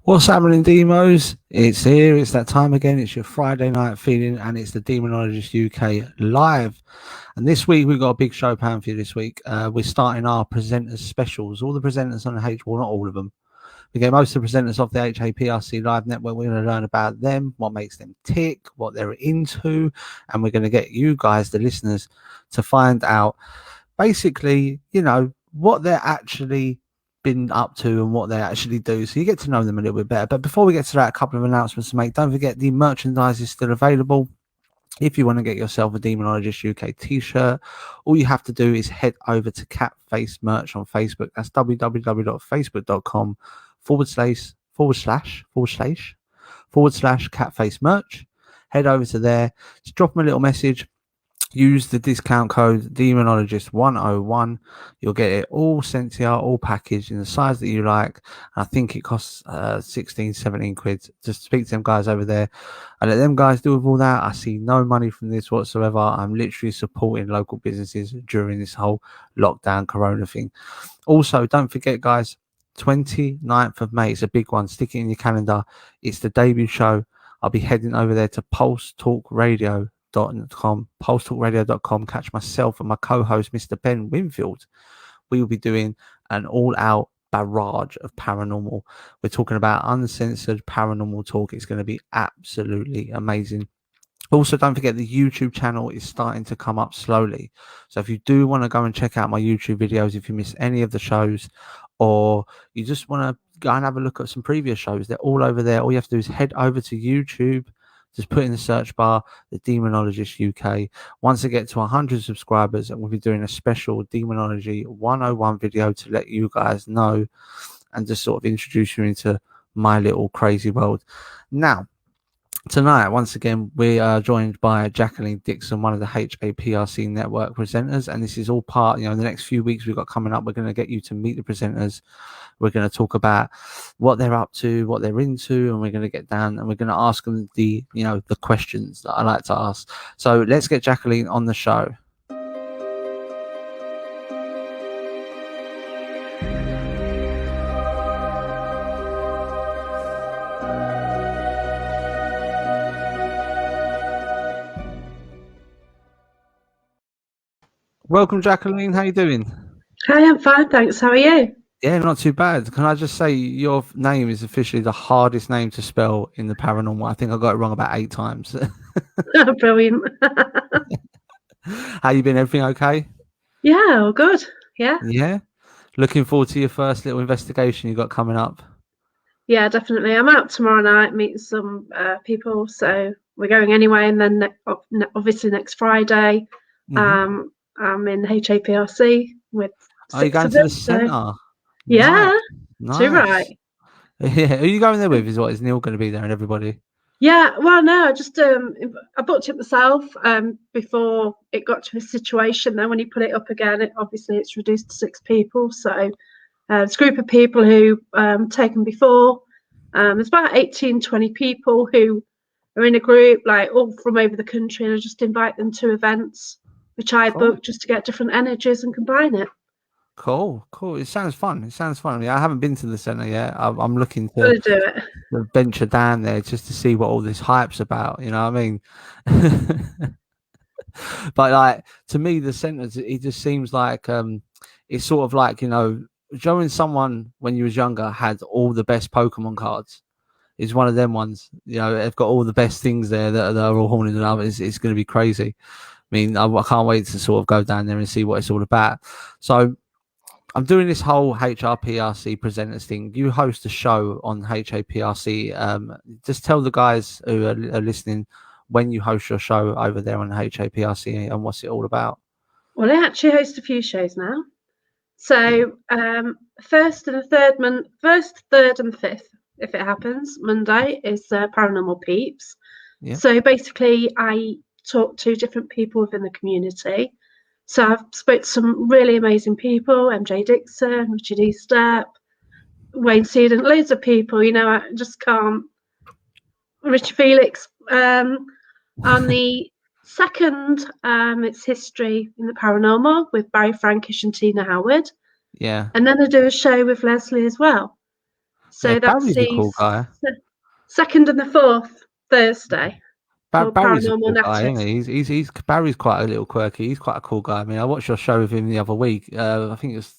What's happening, Demos? It's here. It's that time again. It's your Friday night feeling, and it's the Demonologist UK live. And this week we've got a big show planned for you. This week we're starting our presenters specials. All the presenters on the well, not all of them. We get most of the presenters off the HAPRC Live Network. We're going to learn about them, what makes them tick, what they're into, and we're going to get you guys, the listeners, to find out basically, what they're actually been up to and what they actually do, so you get to know them a little bit better. But before we get to that, a couple of announcements to make. Don't forget, the merchandise is still available. If you want to get yourself a Demonologist UK t-shirt, all you have to do is head over to Catface Merch on Facebook. That's www.facebook.com/Catface Merch. Head over to there, just drop them a little message. Use the discount code Demonologist101. You'll get it all sent to you, all packaged in the size that you like. I think it costs 16, 17 quid. Just speak to them guys over there. I let them guys do with all that. I see no money from this whatsoever. I'm literally supporting local businesses during this whole lockdown corona thing. Also, don't forget, guys, 29th of May. It's a big one. Stick it in your calendar. It's the debut show. I'll be heading over there to pulsetalkradio.com, catch myself and my co-host Mr. Ben Winfield. We will be doing an all-out barrage of paranormal. We're talking about uncensored paranormal talk. It's going to be absolutely amazing. Also, don't forget the YouTube channel is starting to come up slowly, so if you do want to go and check out my YouTube videos, if you miss any of the shows, or you just want to go and have a look at some previous shows, they're all over there. All you have to do is head over to YouTube. Just put in the search bar, the Demonologist UK. Once I get to 100 subscribers, and we'll be doing a special Demonology 101 video to let you guys know and just sort of introduce you into my little crazy world. Now, tonight, once again, we are joined by Jaqueline Dixon, one of the HAPRC network presenters, and this is all part, the next few weeks we've got coming up, we're going to get you to meet the presenters. We're going to talk about what they're up to, what they're into, and we're going to get down and we're going to ask them the questions that I like to ask. So let's get Jaqueline on the show. Welcome, Jaqueline. How you doing? Hi, I'm fine, thanks. How are you? Yeah, not too bad. Can I just say your name is officially the hardest name to spell in the paranormal? I think I got it wrong about 8 times. Brilliant. How you been? Everything okay? Yeah, all good. Yeah. Yeah. Looking forward to your first little investigation you got coming up. Yeah, definitely. I'm out tomorrow night meeting some people, so we're going anyway. And then obviously next Friday, I'm in HAPRC with. Are you going to the centre? So... Yeah, nice. Too right. Yeah, who are you going there with? Is Neil going to be there and everybody? Yeah, well, no, I just I booked it myself before it got to a situation. Then when he put it up again, it's reduced to 6 people. So it's a group of people who taken before. There's about 18, 20 people who are in a group, like all from over the country, and I just invite them to events, which I booked just to get different energies and combine it. Cool. It sounds fun. I mean, I haven't been to the centre yet. I'm looking to do it. To venture down there just to see what all this hype's about. You know what I mean? But like, to me, the centre, it just seems like it's sort of like, showing someone when you was younger had all the best Pokemon cards. Is one of them ones. They've got all the best things there that are all haunted and others. It's going to be crazy. I mean, I can't wait to sort of go down there and see what it's all about. So I'm doing this whole HAPRC presenters thing. You host a show on HAPRC. Just tell the guys who are listening when you host your show over there on HAPRC and what's it all about. Well, I actually host a few shows now. So first, third, and fifth, if it happens, Monday is Paranormal Peeps. Yeah. So basically, I talk to different people within the community. So I've spoke to some really amazing people, MJ Dixon, Richard Eastep, Wayne Seedon, loads of people, I just can't. Richard Felix. On the second, it's History in the Paranormal with Barry Frankish and Tina Howard. Yeah. And then I do a show with Leslie as well. So that's Barry's a the cool guy. second and the fourth Thursday for Barry's a Paranormal cool guy, isn't Natters. he? He's Barry's quite a little quirky. He's quite a cool guy. I mean, I watched your show with him the other week. I think it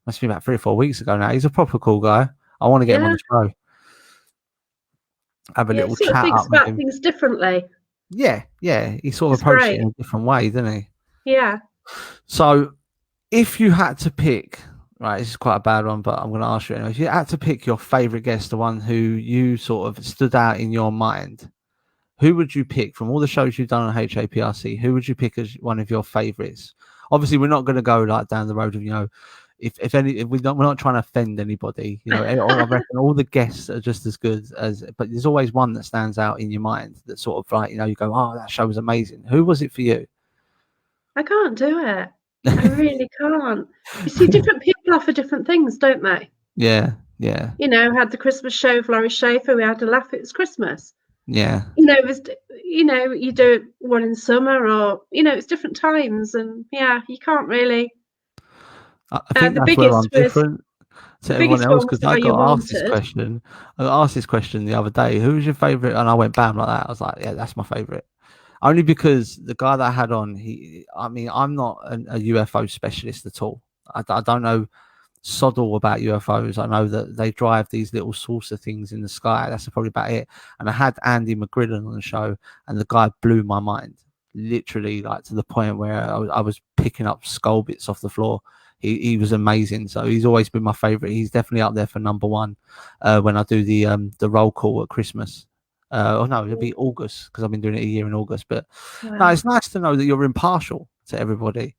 must be about 3 or 4 weeks ago now. He's a proper cool guy. I want to get him on Yeah, the show. Have a yeah, he little sort of chat thinks up with about him. things differently. Yeah, yeah. He sort of It's approached it great. in a different way, didn't he? Yeah. So, if you had to pick, right, this is quite a bad one, but I'm going to ask you anyway. If you had to pick your favorite guest, the one who you sort of stood out in your mind, who would you pick from all the shows you've done on HAPRC? Who would you pick as one of your favorites? Obviously, we're not going to go like down the road of, if we're not trying to offend anybody, I reckon all the guests are just as good as, but there's always one that stands out in your mind that sort of like, you go, oh, that show was amazing. Who was it for you? I can't do it. I really can't. You see, different people offer different things, don't they? Yeah, yeah, We had the Christmas show with Laurie Schaefer. We had a laugh. It was Christmas. yeah. It was, you do one in summer or, it's different times. And yeah, you can't really. I think The that's where I'm biggest was, different to the everyone biggest else one was because Are I You got asked this Wanted? question. I got asked this question the other day. Who was your favorite? And I went bam like that. I was like, yeah, that's my favorite. Only because the guy that I had on, I'm not a UFO specialist at all. I don't know sod all about UFOs. I know that they drive these little saucer things in the sky. That's probably about it. And I had Andy McGrillen on the show, and the guy blew my mind, literally, like to the point where I was picking up skull bits off the floor. He was amazing. So he's always been my favorite. He's definitely up there for number one when I do the roll call at Christmas. Oh no, it'll be August because I've been doing it a year in August. But no, Wow. it's nice to know that you're impartial to everybody.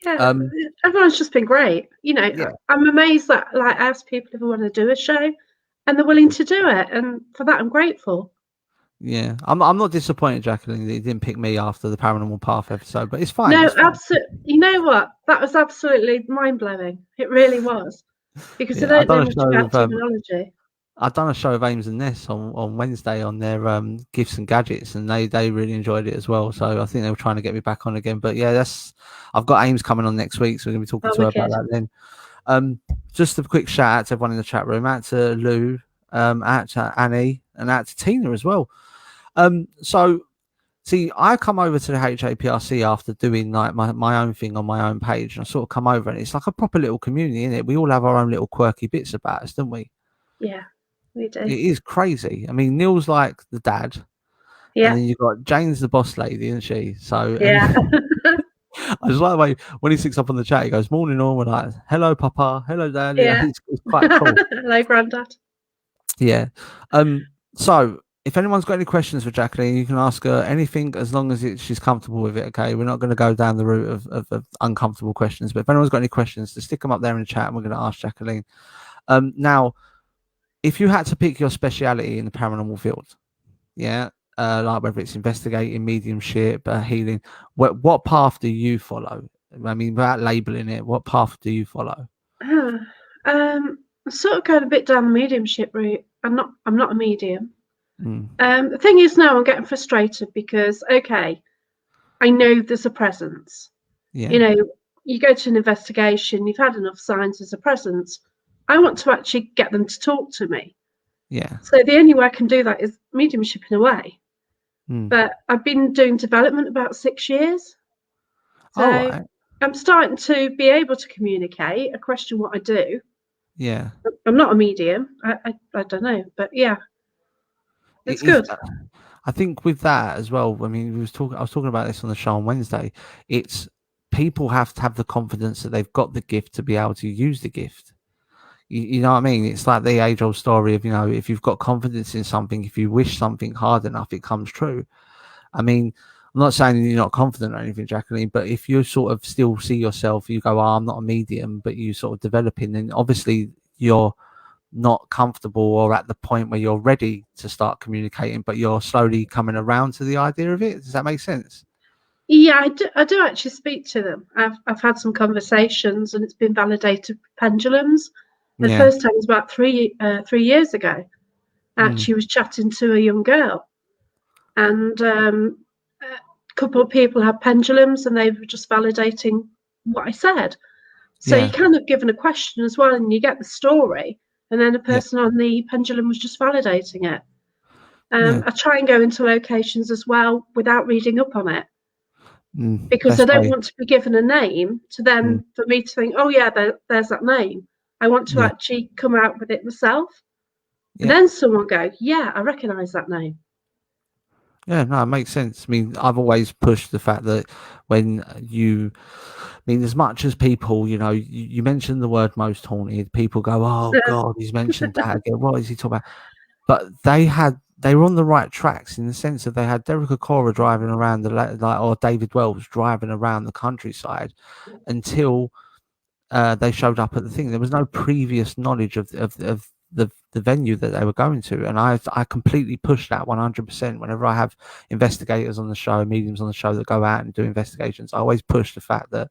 Yeah, Um, everyone's just been great. yeah, I'm amazed that I ask people if they want to do a show and they're willing to do it. And for that, I'm grateful. yeah. I'm not disappointed, Jacqueline, that you didn't pick me after the Paranormal Path episode, but it's fine. No, It's fine. absolutely. You know what? That was absolutely mind blowing. It really was. Because I Yeah, don't know much about demonology. I've done a show of Ames and Ness on Wednesday on their gifts and gadgets, and they really enjoyed it as well. So I think they were trying to get me back on again. But yeah, I've got Ames coming on next week, so we're gonna be talking Oh, to her about wicked. that then. Just a quick shout out to everyone in the chat room, out to Lou, out to Annie, and out to Tina as well. So see, I come over to the HAPRC after doing like my own thing on my own page, and I sort of come over, and it's like a proper little community, isn't it? We all have our own little quirky bits about us, don't we? Yeah, we do. It is crazy. I mean, Neil's like the dad, and Yeah, then you've got Jane's the boss lady, isn't she? So yeah, I just like the way when he sits up on the chat, he goes, "Morning, all." We're like, "Hello, Papa. Hello, Dad." yeah. It's quite cool. Hello, Grandad. Yeah. So if anyone's got any questions for Jacqueline, you can ask her anything as long as she's comfortable with it. Okay, we're not going to go down the route of uncomfortable questions. But if anyone's got any questions, just stick them up there in the chat, and we're going to ask Jacqueline. Now, if you had to pick your speciality in the paranormal field, yeah, like whether it's investigating, mediumship, healing, what path do you follow? I mean, without labeling it, what path do you follow? I'm sort of going a bit down the mediumship route. I'm not a medium. Mm, The thing is now I'm getting frustrated because okay, I know there's a presence. yeah, You go to an investigation, you've had enough signs there's a presence. I want to actually get them to talk to me. yeah. So the only way I can do that is mediumship in a way. Mm. But I've been doing development about 6 years. All So right. I'm starting to be able to communicate. I question what I do. Yeah. I'm not a medium. I don't know, but yeah, it's If good. I think with that as well, I mean, I was talking about this on the show on Wednesday. It's people have to have the confidence that they've got the gift to be able to use the gift. You know what I mean? It's like the age-old story of, if you've got confidence in something, if you wish something hard enough, it comes true. I mean, I'm not saying you're not confident or anything, Jacqueline, but if you sort of still see yourself, you go, oh, I'm not a medium, but you sort of developing, then obviously you're not comfortable or at the point where you're ready to start communicating, but you're slowly coming around to the idea of it. Does that make sense? Yeah, I do actually speak to them. I've had some conversations, and it's been validated with pendulums. The Yeah. first time was about 3 years ago. Mm. Actually, was chatting to a young girl, and a couple of people had pendulums, and they were just validating what I said. So Yeah. you're kind of given a question as well, and you get the story, and then the Yeah. person on the pendulum was just validating it. Yeah. I try and go into locations as well without reading up on it, because I Best don't way. want to be given a name to Mm, then for me to think, oh yeah, there's that name. I want to yeah. actually come out with it myself, and Yeah. then someone go, yeah, I recognise that name. Yeah, no, it makes sense. I mean, I've always pushed the fact that when I mean, as much as people, you mention the word most haunted, people go, "Oh God, he's mentioned that again. What is he talking about?" But they were on the right tracks in the sense that they had Derek Acora driving around or David Wells driving around the countryside until they showed up at the thing. There was no previous knowledge of the venue that they were going to, and I completely push that 100%. Whenever I have investigators on the show, mediums on the show that go out and do investigations, I always push the fact that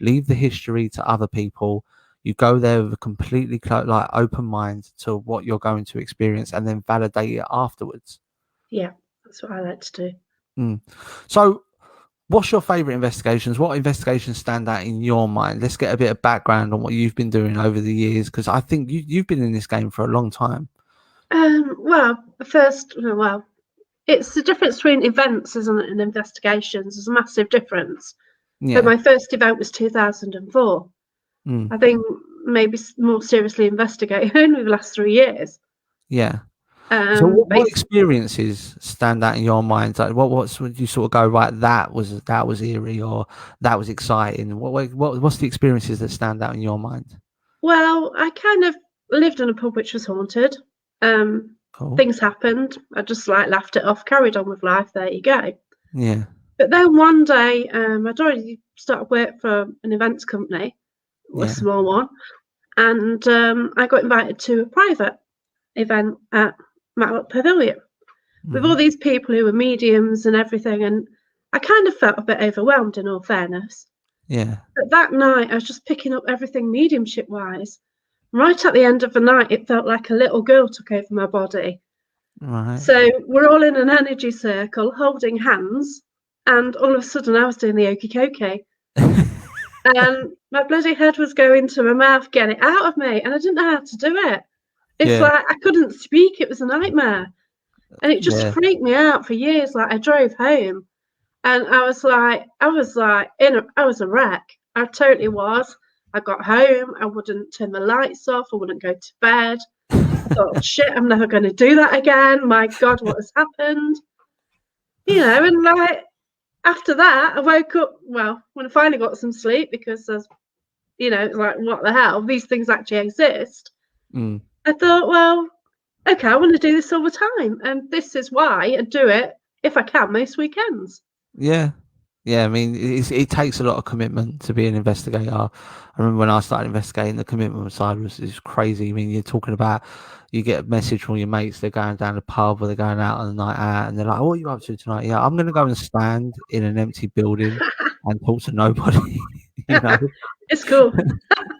leave the history to other people. You go there with a completely open mind to what you're going to experience, and then validate it afterwards. Yeah, that's what I like to do. So, what's your favourite investigations? What investigations stand out in your mind? Let's get a bit of background on what you've been doing over the years, because I think you've been in this game for a long time. Well, it's the difference between events, isn't it, and investigations. There's a massive difference. But Yeah. my first event was 2004. Mm. I think maybe more seriously investigating over the last 3 years. Yeah. So, what Basically, experiences stand out in your mind? Like, what's would you sort of go right? That was eerie, or that was exciting. What's the experiences that stand out in your mind? well, I kind of lived in a pub which was haunted. Um, Cool. Things happened. I just laughed it off, carried on with life. There you go. Yeah. But then one day, I'd already started work for an events company, a Yeah. small one, and I got invited to a private event at Matlock Pavilion with Hmm. all these people who were mediums and everything. And I kind of felt a bit overwhelmed, in all fairness. Yeah. But that night, I was just picking up everything mediumship wise. Right at the end of the night, it felt like a little girl took over my body. Right. So we're all in an energy circle holding hands. And all of a sudden, I was doing the okey dokey. And my bloody head was going to my mouth, get it out of me. And I didn't know how to do it. It's Yeah. like I couldn't speak. It was a nightmare. And it just Yeah. freaked me out for years. Like I drove home and I was a wreck. I totally was. I got home, I wouldn't turn the lights off, I wouldn't go to bed. I thought, shit, I'm never going to do that again. My God, what has happened? And after that, I woke up, well, when I finally got some sleep, because like, what the hell? These things actually exist. Mm. I thought, well, okay, I want to do this all the time. And this is why I do it, if I can, most weekends. Yeah. Yeah. I mean, it takes a lot of commitment to be an investigator. I remember when I started investigating, the commitment side was crazy. I mean, you're talking about you get a message from your mates, they're going down the pub or they're going out on a night out, and they're like, "What are you up to tonight?" Yeah, I'm going to go and stand in an empty building and talk to nobody. you know. It's cool.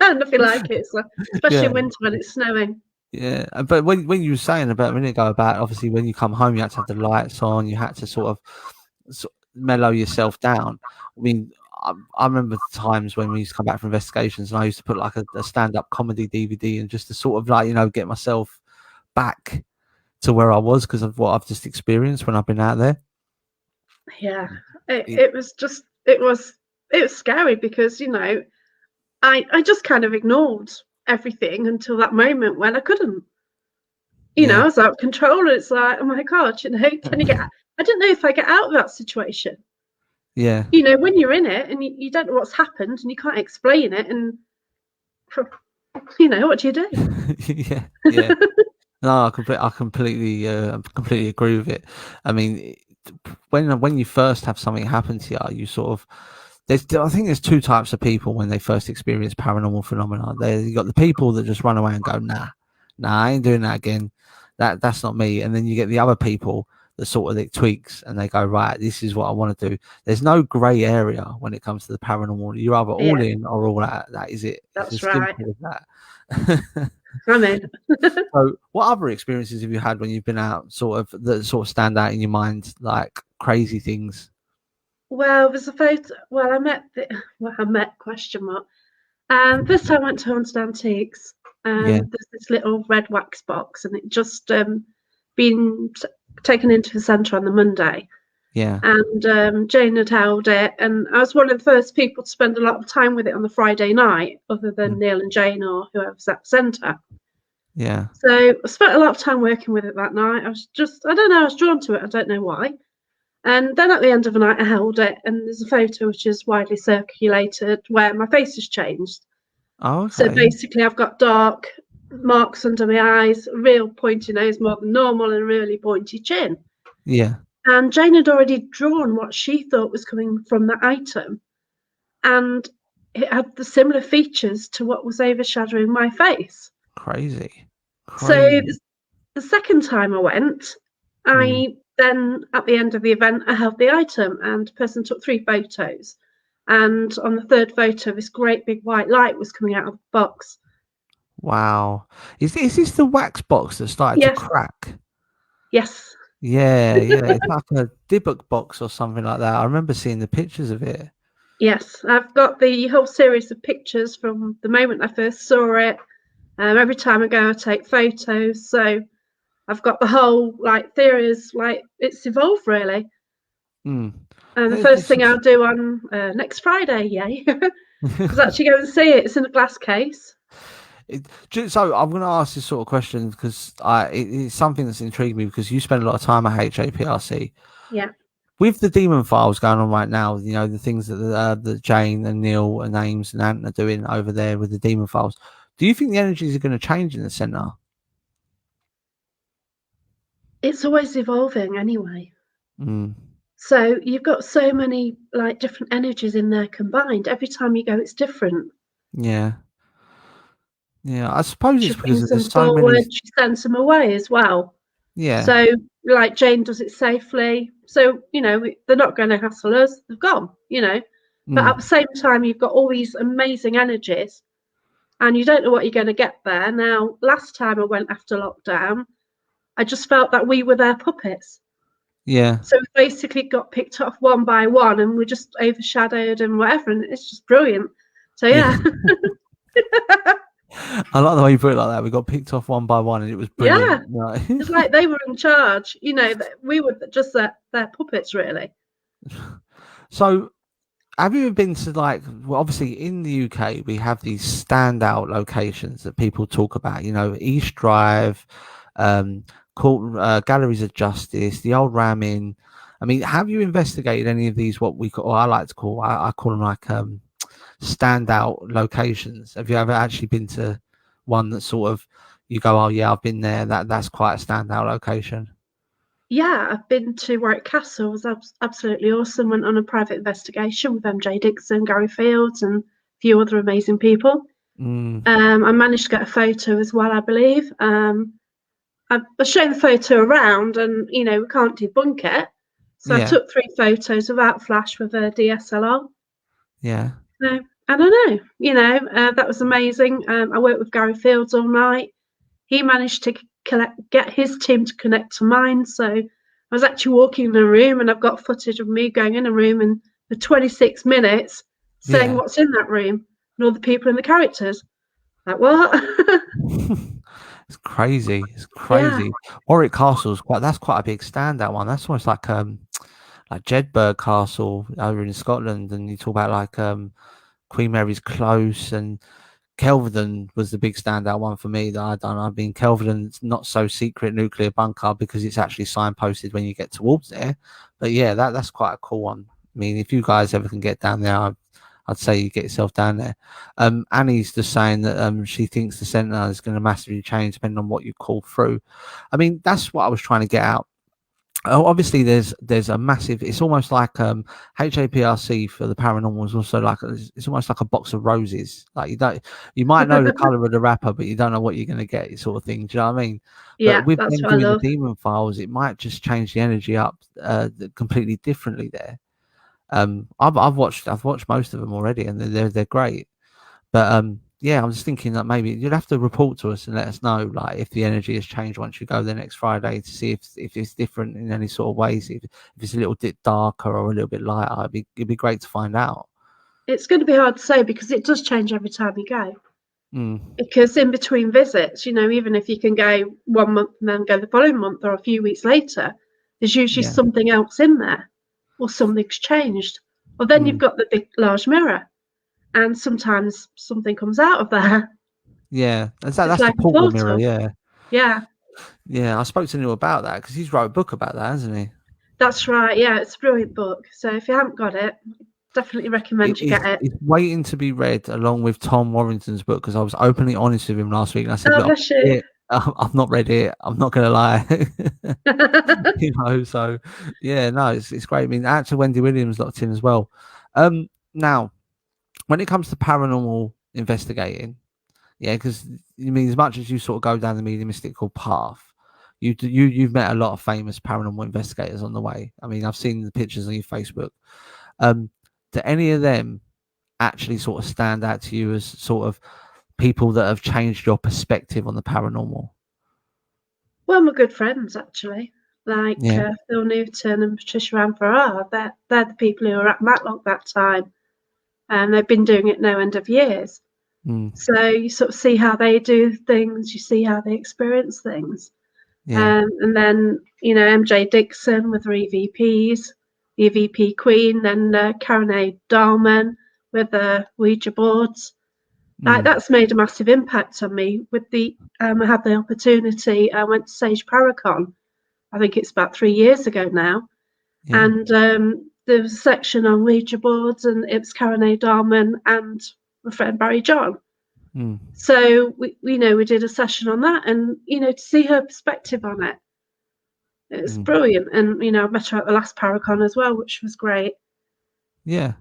Nothing like it, especially Yeah. in winter when it's snowing. Yeah, but when you were saying about a minute ago about obviously when you come home you had to have the lights on, you had to sort of mellow yourself down. I mean, I remember times when we used to come back from investigations and I used to put like a stand-up comedy DVD and just to sort of get myself back to where I was because of what I've just experienced when I've been out there. Yeah, It, it was just it was scary because I just kind of ignored everything until that moment when I couldn't. I yeah, was out of control, and it's like, oh my God, can you get? I didn't know if I get out of that situation. yeah, When you're in it and you don't know what's happened and you can't explain it, and what do you do? yeah, yeah. No, I completely agree with it. I mean, when you first have something happen to you, you sort of I think there's two types of people when they first experience paranormal phenomena. You got the people that just run away and go, nah, I ain't doing that again. That's not me. And then you get the other people that sort of it tweaks and they go, right, this is what I want to do. There's no grey area when it comes to the paranormal. You're either all Yeah, in or all out. That is it. It's that's as right. simple as that. I'm in. So, what other experiences have you had when you've been out, that sort of stand out in your mind, like crazy things? Well, there's a photo. Well, I met question mark. And first time I went to Haunted Antiques, Yeah, and there's this little red wax box, and it just been taken into the centre on the Monday. yeah, And Jane had held it, and I was one of the first people to spend a lot of time with it on the Friday night, other than mm, Neil and Jane or whoever's at the centre. yeah, So I spent a lot of time working with it that night. I don't know, I was drawn to it. I don't know why. And then at the end of the night, I held it, and there's a photo which is widely circulated where my face has changed. oh, So okay, basically, I've got dark marks under my eyes, a real pointy nose more than normal, and a really pointy chin. yeah, And Jane had already drawn what she thought was coming from that item, and it had the similar features to what was overshadowing my face. crazy, So crazy. the second time I went, Mm. I then, at the end of the event, I held the item, and the person took 3 photos. And on the third photo, this great big white light was coming out of the box. Wow, is this the wax box that started to Yes, crack? yes, Yeah, yeah, it's like a Dybbuk box or something like that. I remember seeing the pictures of it. yes. I've got the whole series of pictures from the moment I first saw it. Every time I go, I take photos. So I've got the whole like theories, like it's evolved really. Mm. And the first This thing is I'll do on next Friday, yay, is actually go and see it. It's in a glass case. So I'm going to ask this sort of question because it's something that's intrigued me because you spend a lot of time at HAPRC. Yeah. With the demon files going on right now, you know, the things that Jane and Neil and Ames and Ant are doing over there with the demon files, do you think the energies are going to change in the center? It's always evolving anyway. Mm, So you've got so many like different energies in there combined. Every time you go, it's different. yeah, yeah. I suppose She it's because brings there's them so many. forward, she sends them away as well. Yeah, So, like Jane does it safely. So, they're not going to hassle us. They've gone. But at the mm, same time, you've got all these amazing energies and you don't know what you're going to get there. Now, last time I went after lockdown, I just felt that we were their puppets. yeah. So we basically got picked off one by one and we're just overshadowed and whatever. And it's just brilliant. So, Yeah, yeah. I like the way you put it like that. We got picked off one by one, and it was Yeah. brilliant. Right. It's like they were in charge. That we were just their puppets, really. So, have you ever been to like? Well, obviously in the UK we have these standout locations that people talk about. You know, East Drive, um, Galleries of Justice, the Old Ram Inn. I mean, have you investigated any of these? What we call, or I like to call, I call them like standout locations. Have you ever actually been to one that sort of you go, oh yeah, I've been there. That's quite a standout location. Yeah, I've been to Warwick Castle. It was absolutely awesome. Went on a private investigation with Dixon, Gary Fields, and a few other amazing people. Mm, I managed to get a photo as well, I believe. I was showing the photo around, and we can't debunk it. So I yeah, took 3 photos without flash with a DSLR. yeah, No, I don't know. That was amazing. I worked with Gary Fields all night. He managed to get his team to connect to mine. So I was actually walking in a room, and I've got footage of me going in a room and for 26 minutes saying yeah. what's in that room and all the people and the characters. Like what? It's crazy. It's Yeah, crazy. Warwick Castle's quite a big standout one. That's almost like Jedburgh Castle over in Scotland, and you talk about like Queen Mary's Close and Kelvedon was the big standout one for me that I done. I mean, Kelvedon's not so secret nuclear bunker because it's actually signposted when you get towards there. But yeah, that's quite a cool one. I mean, if you guys ever can get down there, I'd say you get yourself down there. Annie's just saying that she thinks the centre is going to massively change depending on what you call through. I mean, that's what I was trying to get out. Oh, obviously, there's a massive. It's almost like HAPRC for the paranormal is also like it's almost like a box of roses. Like you might know the color of the wrapper, but you don't know what you're going to get, sort of thing. Do you know what I mean? But yeah, with that's them what I doing the love. demon files, it might just change the energy up completely differently there. I've watched most of them already, and they're great. But yeah, I'm just thinking that maybe you'd have to report to us and let us know, like if the energy has changed once you go there next Friday to see if it's different in any sort of ways. If it's a little bit darker or a little bit lighter, it'd be great to find out. It's going to be hard to say because it does change every time you go. Mm. Because in between visits, even if you can go 1 month and then go the following month or a few weeks later, there's usually Yeah. something else in there or something's changed. Well, then you've Mm. got the big, large mirror, and sometimes something comes out of there. Yeah. It's That's the like a portal mirror. portal. Yeah. Yeah, Yeah. I spoke to Neil about that because he's wrote a book about that, hasn't he? that's right. Yeah, it's a brilliant book. So if you haven't got it, definitely recommend you get it. It's waiting to be read along with Tom Warrington's book because I was openly honest with him last week and I said, Oh, look, bless you. I've not read it. I'm not going to lie. So yeah, no, it's great. I mean, actor Wendy Williams locked in as well. Now, when it comes to paranormal investigating, yeah, because you mean as much as you sort of go down the mediumistical path, you've met a lot of famous paranormal investigators on the way. I mean, I've seen the pictures on your Facebook. Do any of them actually sort of stand out to you as sort of people that have changed your perspective on the paranormal? Well, my good friends, actually, like Yeah. Phil Newton and Patricia Ann Farrar, they're the people who were at Matlock that time, and they've been doing it no end of years. Mm. So you sort of see how they do things, you see how they experience things. Yeah. And then, MJ Dixon with her EVPs, the EVP Queen, then Karen A. Dahlman with the Ouija boards. Like, Mm. that's made a massive impact on me. I had the opportunity, I went to Sage Paracon, I think it's about 3 years ago now, Yeah. and there was a section on Ouija boards, and it was Karen A. Dahlman and my friend Barry John. Mm. So we did a session on that, and to see her perspective on it, it's Mm. brilliant. And I met her at the last Paracon as well, which was great. Yeah.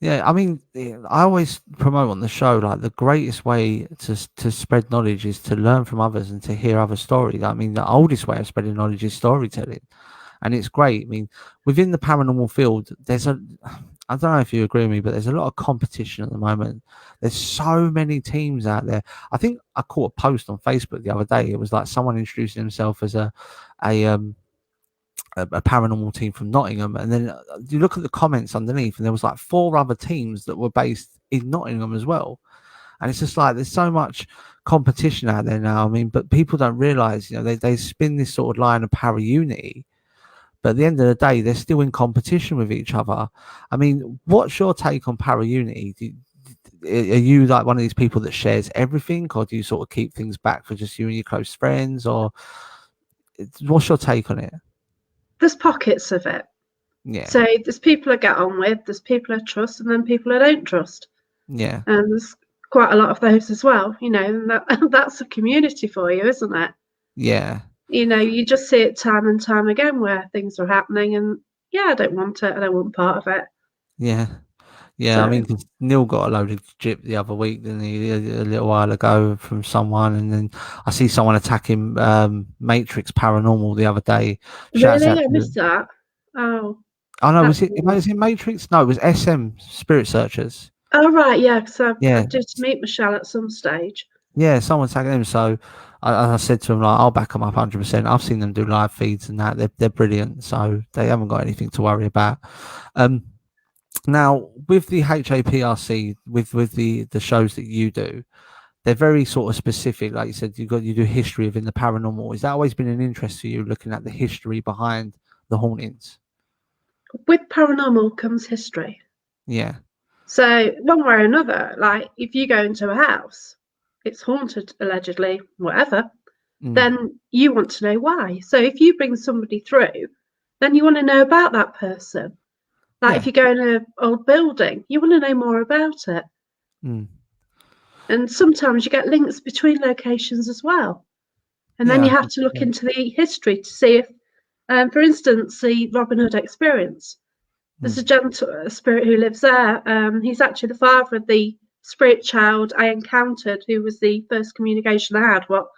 Yeah, I mean, I always promote on the show like the greatest way to spread knowledge is to learn from others and to hear other stories. I mean, the oldest way of spreading knowledge is storytelling, and it's great. I mean, within the paranormal field, I don't know if you agree with me, but there's a lot of competition at the moment. There's so many teams out there. I think I caught a post on Facebook the other day. It was like someone introducing himself as a a paranormal team from Nottingham, and then you look at the comments underneath, and there was like 4 other teams that were based in Nottingham as well. And it's just like there's so much competition out there now. I mean, but people don't realize, they spin this sort of line of para unity, but at the end of the day, they're still in competition with each other. I mean, what's your take on para unity? Are you like one of these people that shares everything, or do you sort of keep things back for just you and your close friends, or what's your take on it? There's pockets of it. Yeah, So there's people I get on with, there's people I trust, and then people I don't trust. yeah, And there's quite a lot of those as well, and that's a community for you, isn't it? yeah. You just see it time and time again where things are happening, and yeah, I don't want it, I don't want part of it. Yeah, yeah. I So mean, 'cause Neil got a load of jip the other week, didn't he? A little while ago from someone, and then I see someone attacking Matrix Paranormal the other day. Shouts really, out I to missed them. that. Oh, Oh no, that's was it Matrix? No, it was SM Spirit Searchers. oh right, yeah, because Yeah, I'm due to meet Michelle at some stage. yeah. Someone tagging them. So I said to him like, I'll back them up 100%. I've seen them do live feeds and that. They're brilliant. So they haven't got anything to worry about. Um, Now, with the HAPRC, with the shows that you do, they're very sort of specific. Like you said, you do history within the paranormal. Has that always been an interest to you, looking at the history behind the hauntings? With paranormal comes history. Yeah. So one way or another, like if you go into a house, it's haunted allegedly, whatever, Mm. then you want to know why. So if you bring somebody through, then you want to know about that person. Like if Yeah. you go in an old building, you want to know more about it. Mm. And sometimes you get links between locations as well. And then you Yeah. have to look into the history to see if, for instance, the Robin Hood experience. There's a Mm. gentle spirit who lives there. He's actually the father of the spirit child I encountered, who was the first communication I had, what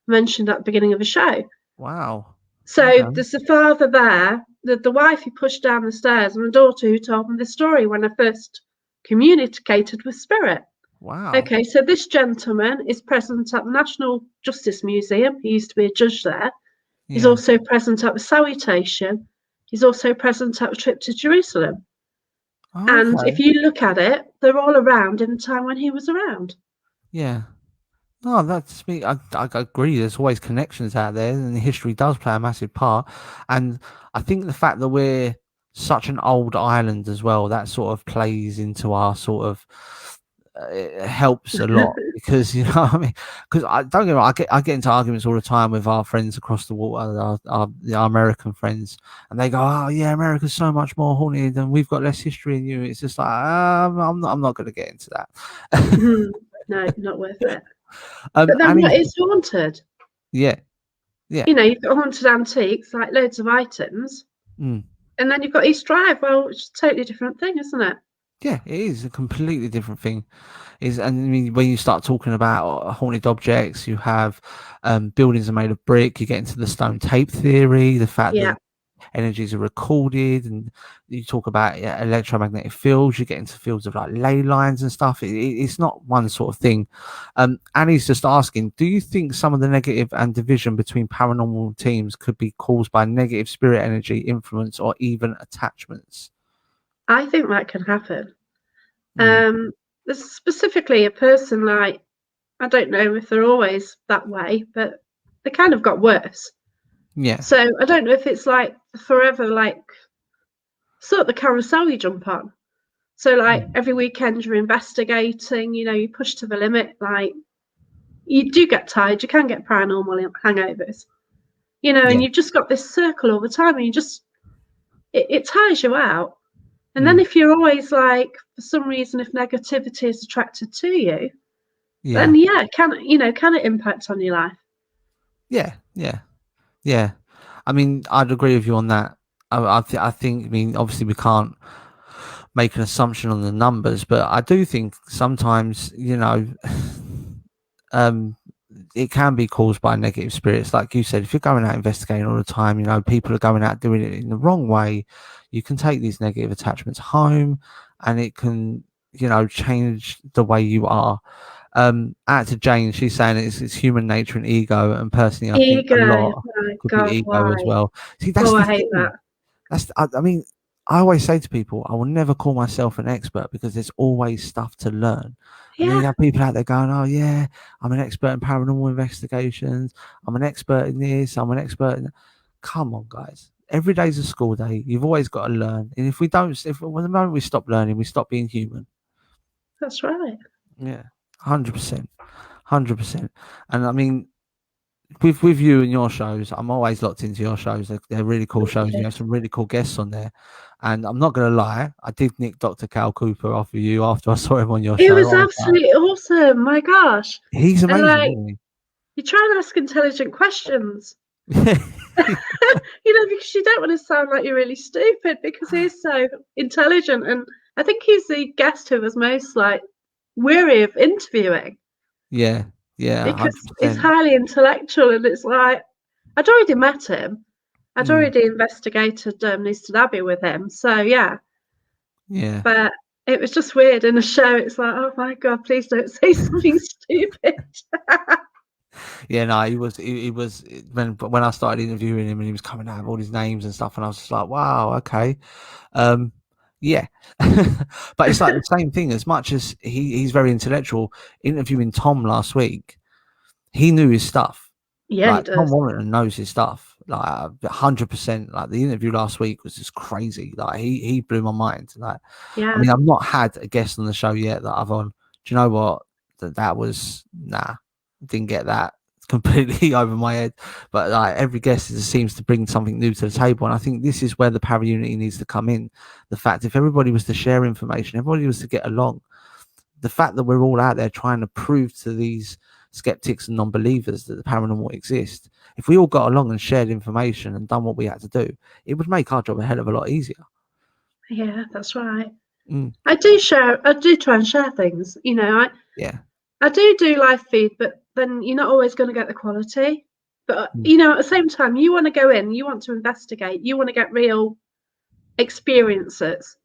I mentioned at the beginning of the show. Wow. So Okay. there's the father there, the wife who pushed down the stairs, and the daughter who told me the story when I first communicated with spirit. Wow. Okay, so this gentleman is present at the National Justice Museum. He used to be a judge there. He's Yeah. also present at the Salutation. He's also present at the trip to Jerusalem. And if Okay. you look at it, they're all around in the time when he was around. Yeah. No, that's me. I agree. There's always connections out there, and history does play a massive part. And I think the fact that we're such an old island as well, that sort of plays into our sort of it helps a lot because you know what I mean. Because I don't get me wrong, I get into arguments all the time with our friends across the water, our American friends, and they go, "Oh yeah, America's so much more haunted, and we've got less history than you." It's just like I'm not going to get into that. No, not worth it. But then Annie, what is haunted? yeah, yeah. You've got haunted antiques, like loads of items, Mm. and then you've got East Drive. Well, it's a totally different thing, isn't it? Yeah, it is a completely different thing. Is and I mean when you start talking about haunted objects, you have buildings are made of brick. You get into the stone tape theory, the fact Yeah. that energies are recorded, and you talk about electromagnetic fields. You get into fields of like ley lines and stuff. It's not one sort of thing. Annie's just asking, do you think some of the negative and division between paranormal teams could be caused by negative spirit energy, influence, or even attachments? I think that can happen. Mm. There's specifically a person like, I don't know if they're always that way, but they kind of got worse. Yeah. So I don't know if it's like forever, like sort of the carousel you jump on. So like Mm. every weekend you're investigating, you push to the limit, like you do get tired, you can get paranormal hangovers, and Yeah. you've just got this circle all the time and it tires you out. And then Mm. if you're always like, for some reason, if negativity is attracted to you, then Yeah. yeah, can it impact on your life? Yeah. Yeah. Yeah. I mean, I'd agree with you on that. I think, I mean, obviously we can't make an assumption on the numbers, but I do think sometimes, um, it can be caused by negative spirits. Like you said, if you're going out investigating all the time, people are going out doing it in the wrong way. You can take these negative attachments home, and it can, change the way you are. Out to Jane, she's saying it's human nature and ego, and personally, I think a Ego, lot my could be God, ego as why? well. See, that's Oh, the I hate thing. that. I mean, I always say to people, I will never call myself an expert because there's always stuff to learn. And then Yeah, you have people out there going, "Oh yeah, I'm an expert in paranormal investigations. I'm an expert in this. I'm an expert in." Come on, guys. Every day's a school day. You've always got to learn. And if we don't, if well, the moment we stop learning, we stop being human. that's right. Yeah, 100%, 100%. And I mean, with you and your shows, I'm always locked into your shows. They're really cool Thank shows. You you. have some really cool guests on there. And I'm not gonna lie, I did nick Dr. Cal Cooper off of you after I saw him on your It show. I was was like, absolutely awesome. My gosh. he's And amazing, like, isn't you try and ask intelligent questions, he? because you don't want to sound like you're really stupid because he's so intelligent. And I think he's the guest who was most like weary of interviewing Yeah, yeah, because hundred he's percent. highly intellectual. And it's like, I'd already met him, I'd Mm, already investigated Easton Abbey with him. So yeah, yeah, but it was just weird in a show. It's like, oh my God, please don't say something stupid. yeah. No, he was when I started interviewing him and he was coming out with all his names and stuff, and I was just like, wow, okay, um, yeah. But it's like the same thing. As much as he's very intellectual, interviewing Tom last week, he knew his stuff. Yeah, he Like Tom does. Warrington knows his stuff. Like 100%. Like the interview last week was just crazy. Like he blew my mind. Like I Yeah, mean, I've not had a guest on the show yet that I've on. Do you know what? That was nah. Didn't get that. It's completely over my head. But like every guest seems to bring something new to the table, and I think this is where the para unity needs to come in. The fact if everybody was to share information, everybody was to get along, the fact that we're all out there trying to prove to these skeptics and non-believers that the paranormal exists, if we all got along and shared information and done what we had to do, it would make our job a hell of a lot easier. yeah, that's right. Mm, I do try and share things. yeah. I do live feed, but then you're not always going to get the quality. But Mm, at the same time, you want to go in, you want to investigate, you want to get real experiences.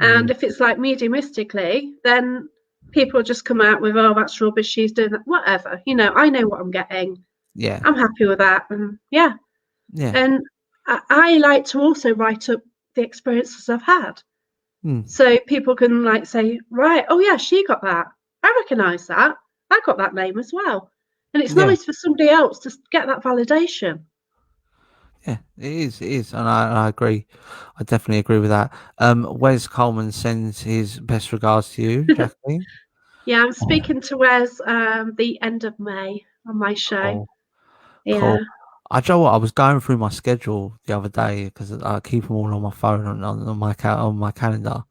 And mm, if it's like mediumistically, then people just come out with, oh, that's rubbish, she's doing that, whatever. I know what I'm getting. yeah. I'm happy with that. And yeah. Yeah. And I like to also write up the experiences I've had. So people can like say, right, oh yeah, she got that. I recognise that. I got that name as well. And it's Yeah. nice for somebody else to get that validation. Yeah, it is. It is, and I agree. I definitely agree with that. Wes Coleman sends his best regards to you, Jacqueline. Yeah, I'm speaking to Wes the end of May on my show. Cool, Yeah. cool. I know what I was going through my schedule the other day because I keep them all on my phone on my calendar,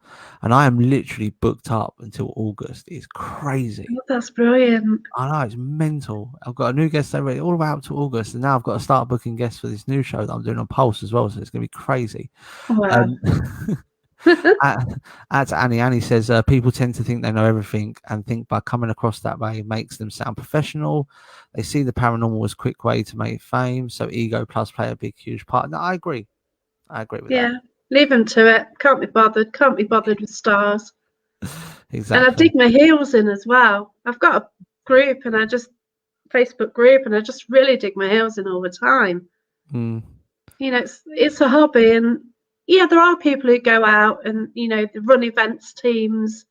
and I am literally booked up until August. It's crazy. Oh, that's brilliant. I know it's mental. I've got a new guest already, all the way up to August, and now I've got to start booking guests for this new show that I'm doing on Pulse as well. So it's going to be crazy. Wow. Um, at Annie, Annie says people tend to think they know everything and think by coming across that way makes them sound professional. They see the paranormal as a quick way to make fame, so ego plus play a big, huge part. No, I agree. I agree with that. Yeah. Leave them to it. Can't be bothered. Can't be bothered with stars. And I Exactly. dig my heels in as well. I've got a group and Facebook group and I just really dig my heels in all the time. Mm. You know, it's a hobby and yeah, there are people who go out and, you know, they run events teams.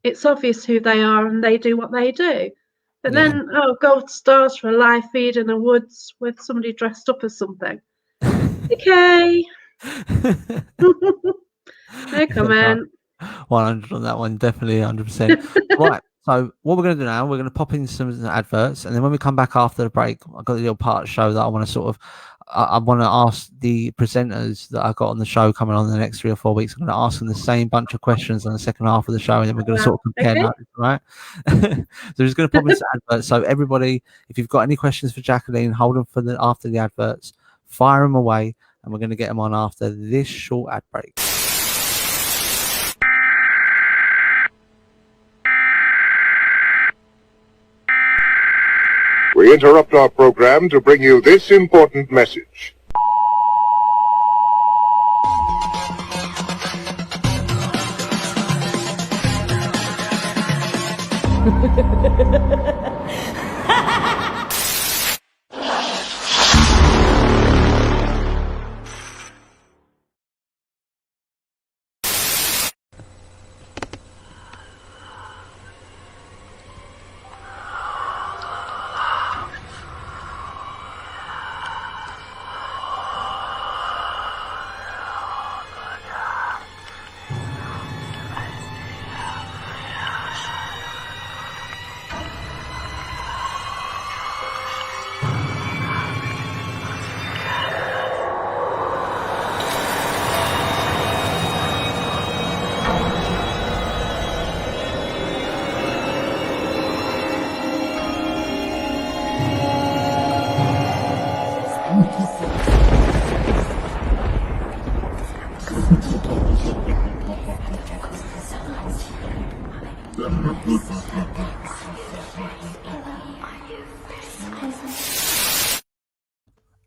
It's obvious who they are and they do what they do. But Yeah. then, oh, gold stars for a live feed in the woods with somebody dressed up as something. Okay. No comment. 100 on that one, definitely 100%. Right. So what we're going to do now, we're going to pop in some adverts, and then when we come back after the break, I've got a little part of the show that I want to sort of, I want to ask the presenters that I got on the show coming on the next 3 or 4 weeks. I'm going to ask them the same bunch of questions on the second half of the show, and then we're going to sort of compare Okay. notes, right? So we're just going to pop in some adverts. So everybody, if you've got any questions for Jacqueline, hold them for the after the adverts, fire them away, and we're going to get them on after this short ad break. We interrupt our program to bring you this important message.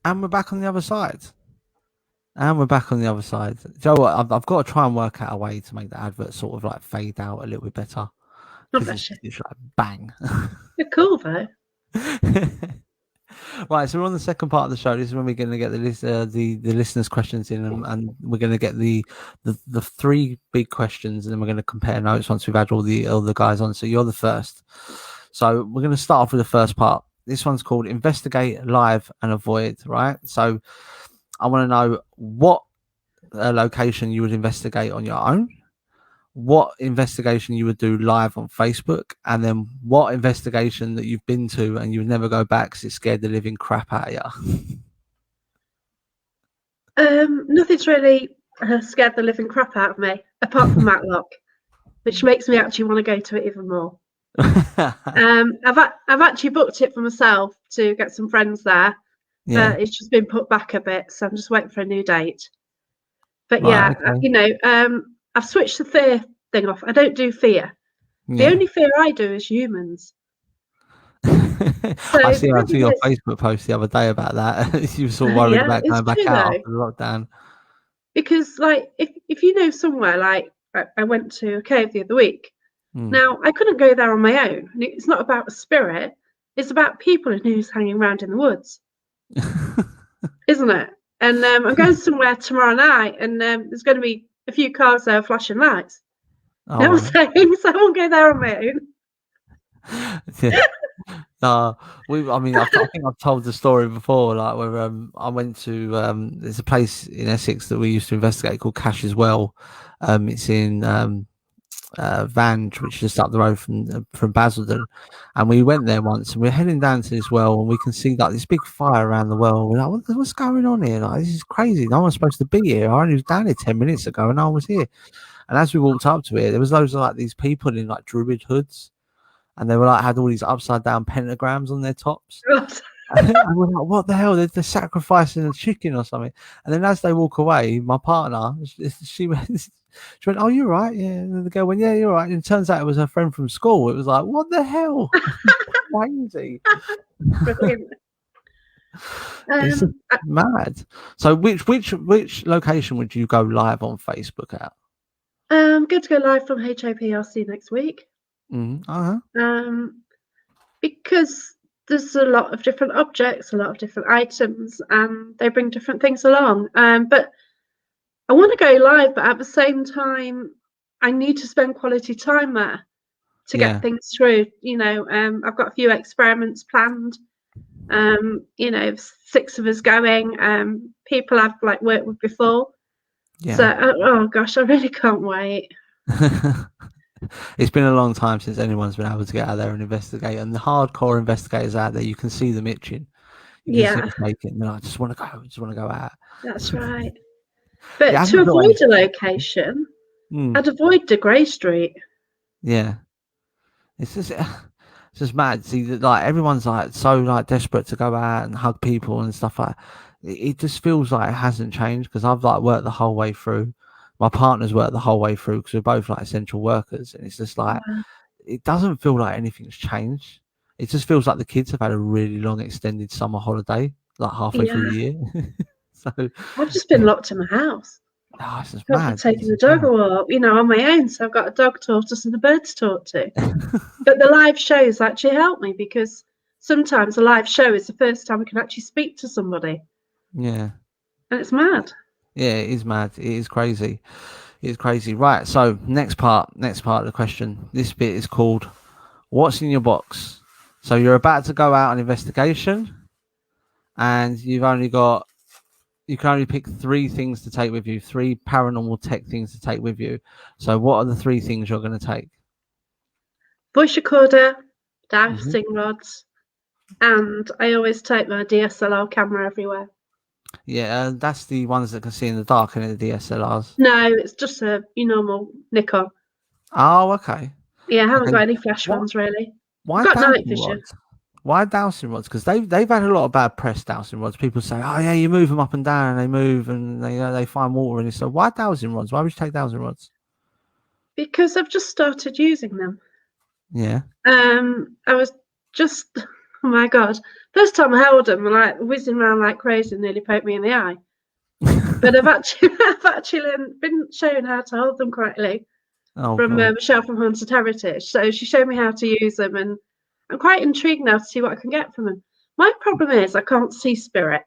And we're back on the other side. And we're back on the other side. Joe, I've got to try and work out a way to make the advert sort of like fade out a little bit better. Oh, Because bless you. it's like bang. You're cool though. Right, so we're on the second part of the show. This is when we're going to get the listeners' questions in, and we're going to get the 3 big questions, and then we're going to compare notes once we've had all the guys on. So you're the first. So we're going to start off with the first part. This one's called Investigate, Live, and Avoid. Right. So I want to know what location you would investigate on your own, what investigation you would do live on Facebook, and then what investigation that you've been to and you would never go back because it scared the living crap out of you. Nothing's really scared the living crap out of me, apart from Matlock, which makes me actually want to go to it even more. I've actually booked it for myself to get some friends there, Yeah. but it's just been put back a bit, so I'm just waiting for a new date. But Right, yeah, okay. you know, I've switched the fear thing off. I don't do fear. The Yeah. only fear I do is humans. I see the your thing is, Facebook post the other day about that. You were sort of worried yeah, about it's going back true out though, after the lockdown. because like if you know somewhere, like I went to a cave the other week. Mm. Now I couldn't go there on my own, and it's not about a spirit. It's about people and who's hanging around in the woods, isn't it? And I'm going somewhere tomorrow night, and there's going to be a few cars there flashing lights. Oh, You know what I'm saying? So I won't go there on my own. yeah. I mean, I think I've told the story before. Like, where I went to there's a place in Essex that we used to investigate called Cash's Well. It's in Vange, which is just up the road from Basildon, and we went there once, and we're heading down to this well, and we can see like this big fire around the well. We're like, what's going on here? Like, this is crazy. No one's supposed to be here. I only was down here 10 minutes ago, and no one was here. And as we walked up to it, there was loads of like these people in like druid hoods, and they were like had all these upside down pentagrams on their tops. And we're like, what the hell? They're sacrificing a chicken or something. And then as they walk away, my partner, she went, oh, you're right. Yeah. And the girl went, yeah, you're right. And it turns out it was her friend from school. It was like, what the hell? Crazy. Brilliant. It's mad. So which location would you go live on Facebook at? I'm good to go live from HAPRC next week. Because there's a lot of different objects, a lot of different items, and they bring different things along. But I want to go live, but at the same time, I need to spend quality time there to get things through. You know, I've got a few experiments planned. 6 of us going. People I've like worked with before. Yeah. So, oh gosh, I really can't wait. It's been a long time since anyone's been able to get out there and investigate, and the hardcore investigators out there, you can see them itching. You can see them making. I just want to go out. That's right. But to avoid a location, I'd avoid De Grey Street. Yeah, it's just mad. See, like everyone's like so like desperate to go out and hug people and stuff like that. It just feels like it hasn't changed, because I've like worked the whole way through. My partner's worked the whole way through, because we're both like essential workers, and it's just like it doesn't feel like anything's changed. It just feels like the kids have had a really long extended summer holiday, like halfway through the year. So I've just been locked in my house. Oh, it's just mad. Taking the dog a walk, on my own. So I've got a dog tortoise and a bird to talk to. But the live shows actually help me, because sometimes a live show is the first time we can actually speak to somebody. Yeah. And it's mad. Yeah, it is mad. It is crazy. It is crazy. Right. So next part of the question. This bit is called "What's in your box?" So you're about to go out on investigation, and you can only pick 3 things to take with you, 3 paranormal tech things to take with you. So what are the 3 things you're going to take? Voice recorder, dowsing rods, and I always take my DSLR camera everywhere. Yeah, that's the ones that can see in the dark, and the DSLRs. No, it's just a normal Nikon. Oh, okay. Yeah, I haven't got any flash ones really. Why I've got night vision. rods? Why dowsing rods? Because they've had a lot of bad press. Dowsing rods. People say, "Oh yeah, you move them up and down, and they move, and they find water in it." So why dowsing rods? Why would you take dowsing rods? Because I've just started using them. Yeah. I was just, oh my god, first time I held them, like whizzing around like crazy, and nearly poked me in the eye. But I've actually been shown how to hold them correctly from Michelle from Haunted Heritage. So she showed me how to use them, and I'm quite intrigued now to see what I can get from them. My problem is I can't see spirit.